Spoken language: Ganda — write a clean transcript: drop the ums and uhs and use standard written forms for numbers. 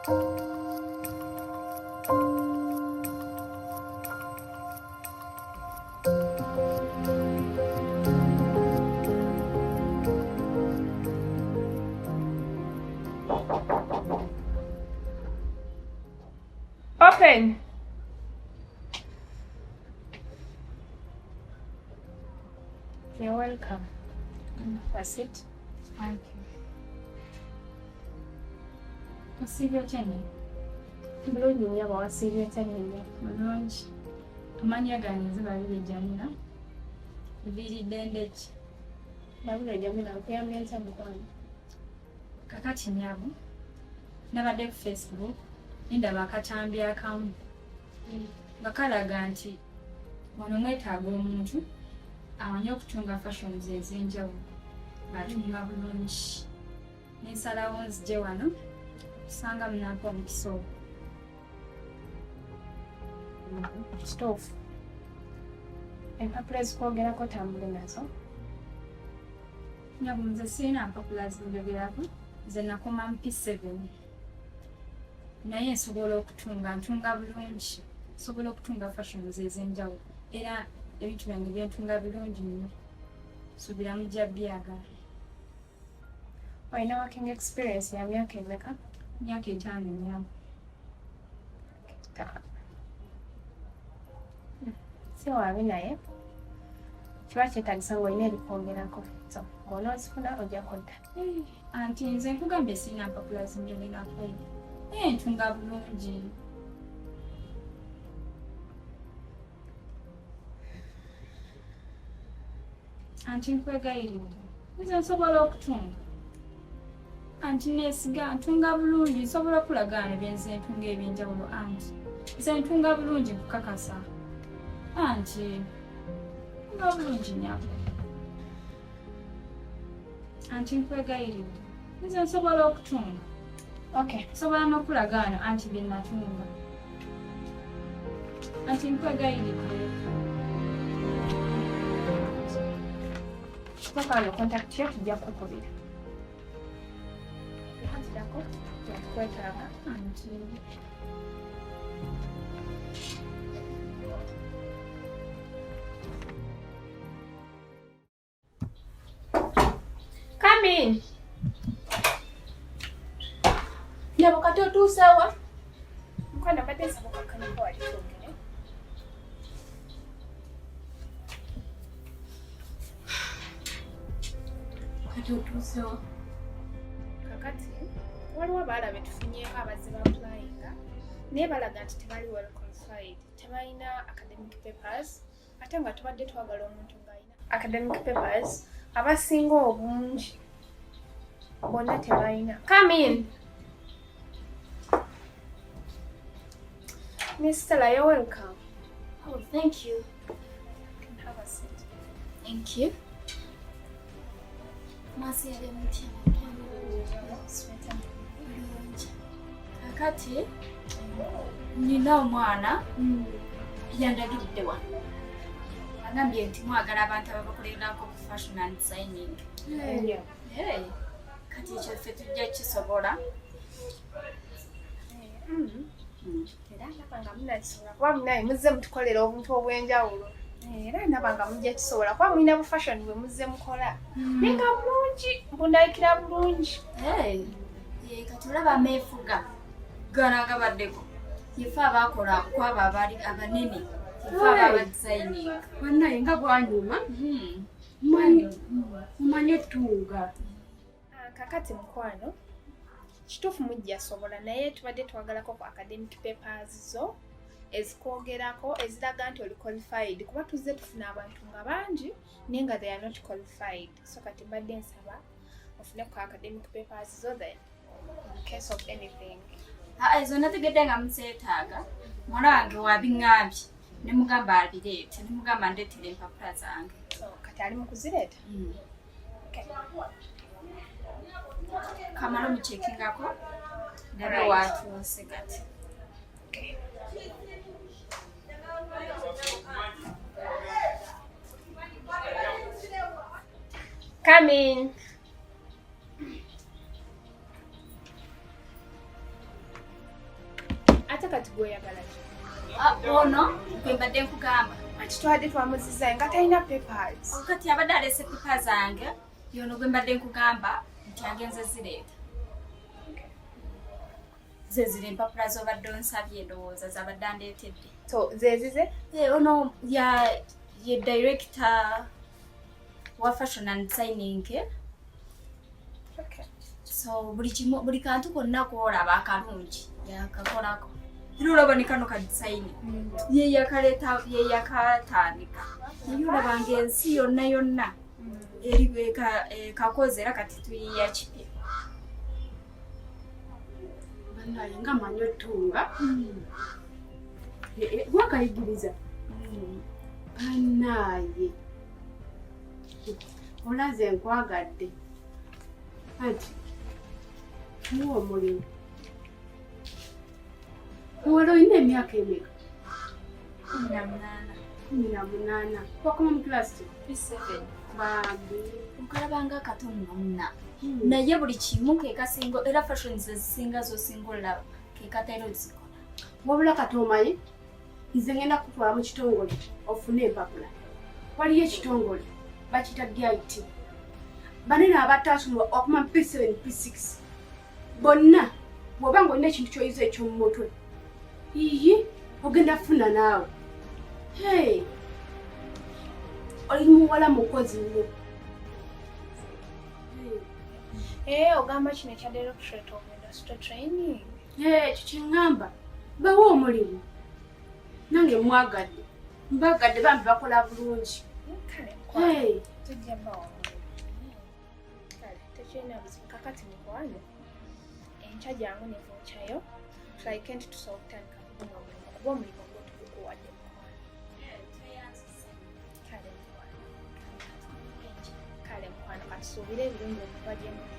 Open. You're welcome. That's it. Thank you. Wasiibye otya nnyini? Bulungi nnyo aba wasiibye otya nnyini? Mulungi. Amannya gange Babirye Jamila. Viiridde ndeki. Babirye Jamila nkuyambye ntya mukwano? Kakati nnyabo. Nabadde ku Facebook ndaba akatambi akamu nga kalaga nti wano mwetaaga omuntu amanyi okutunga fashions ez'enjawulo ng'atunga bulungi. Nensalawo nzije wano kusanga munampa omukisa ogwo. Kituufu. Empapula ezikwogerako tambule nazo? Nyabo nze sirina mpapula zinjogerako, nze nakoma mu P7. Naye nsobola ntunga bulungi. Nsobola okutunga fashions ez'enjawulo. Era ebintu byange byentunga bulungi nnyo. Nsuubira mujja byagala. Olina working experience ya myaka emeka? Myaka 5 nnyabo. Si wabi naye kiba kyetaagisa ng'olina ebikwogerako. So ng'onoozifuna ojja kudda. Anti nze nkugambye sirina mpapula zinjogerako. Ntunga bulungi. Anti nkwegayiridde. Nze nsobola okutunga. Anti neesiga ntunga bulungi, nsobola okulagaana byenze ntunga ebyenjawulo anti. Nze ntunga bulungi nkukakasa. Anti ntunga bulungi nnyabo. Anti nkwegayiridde. Nze nsobola okutunga. Okay. Nsobola n'okulagaana anti bye natunga. Anti nkwegayiridde. Bakano contact yo tujja kukubira. Yakatidako yakwetaaga. Anti Come in. Nyabo kati otuusewa? Mukwana badde nsaba okukkakkanyako wali twogere. Kati otuusewa? Kakati waliwo abaala be tufunyeeko abazze baapulayinga naye balaga nti tebali well qualified, tebalina academic papers, ate nga tubadde twagala omuntu ng'alina academic papers. Abasinga obungi bonna tebalina. Come in. Miss Stella, you're welcome. Oh, thank you. Can have a seat. Thank you. Masi yale mutya Sweater. bulungi. Kakati nina omwana yandagidde wano. Agambye nti mwagala abantu ababakolerako ku fashion and designing. Yeah. Hey, kati ekyo ffe tujja kisobola. Era ndaba nga munakisobola kuba munaye muzze mutukolera obuntu obw'enjawulo. Era ndaba nga mujja kisobola kuba mulina bu fashion bwe muzze mukola. Naye nga bulungi, mbundabikira bulungi. Hey, kati olaba ameefuga gano agabaddeko. Yefe abaakola kwabo abali abanene. Yefe ababa designing. Bannaye nga bwanyuma mumanye ettunga. Kakati mukwano, kituufu mujja sobola naye tubadde twagalako ku academic papers zo ezikwogerako eziraga nti oli qualified kuba tuzze tufuna abantu nga bangi naye nga they are not qualified. So kati mbadde nsaba ofune ku academic papers zo then in case of anything. Ezo nategedde nga muzeetaaga. Mwana wange wabiŋŋambye ne mugamba abireete ne mugamba ndeetera empapula zange. So kati ali mu kuzireeta? Okay. Kamala omukyekingako ndabe watuuse kati. Okay. Come in. ate kati gweyagala ki ono gwe mbadde nkugamba ati twadde twamuzizzayo nga talina papers kati abadde alese pipa zange yono gwe mbadde nkugamba nti agenze zireeta ze ziri empapula z'obadde onsabye endowooza zabadde andeetedde so zezize ono ye director wa fashion and designing so buli kantu konna koolaba akalungi yakakolako era olaba ne kano ka design ye yakatandika naye olabanga ensi yonna eri kakoze era kati tuyiya kipya banaye nga manyi otunga gwakayigiriza banaye olaze nkwagadde anti muwa omulimu muwala olina emyaka emeka 18 wakoma mu kilasi bambi nkalabanga akatono nonna naye buli kimu kekasinga era fashion zezisinga zosinga olaba kekatera ozikola wabula kati omanyi nze ngenda kutwala mu kitongole ofune empapula waliyo ekitongole bakita DIT banene abatasoma okuma mu P7 P6 bonna bw'obanga olina ekintu kyoyiza ekyomu mutwe iyi ogenda funa naawe oli muwala mukozi nnyo ogamba kino ekya directorate of industry training kikiŋŋamba bawa omulimu nange mwagadde mbagadde bambi bakola bulungi kale tujja bawa kale tekirina buzibu kakati mukwano enkya jangu nevookyayo tulike nti tusobola okutandika kubunga omulimu kuba omulimu gwo tugukuwadde mukwano kale mukwano katusuubire ebirungi okuva gye muli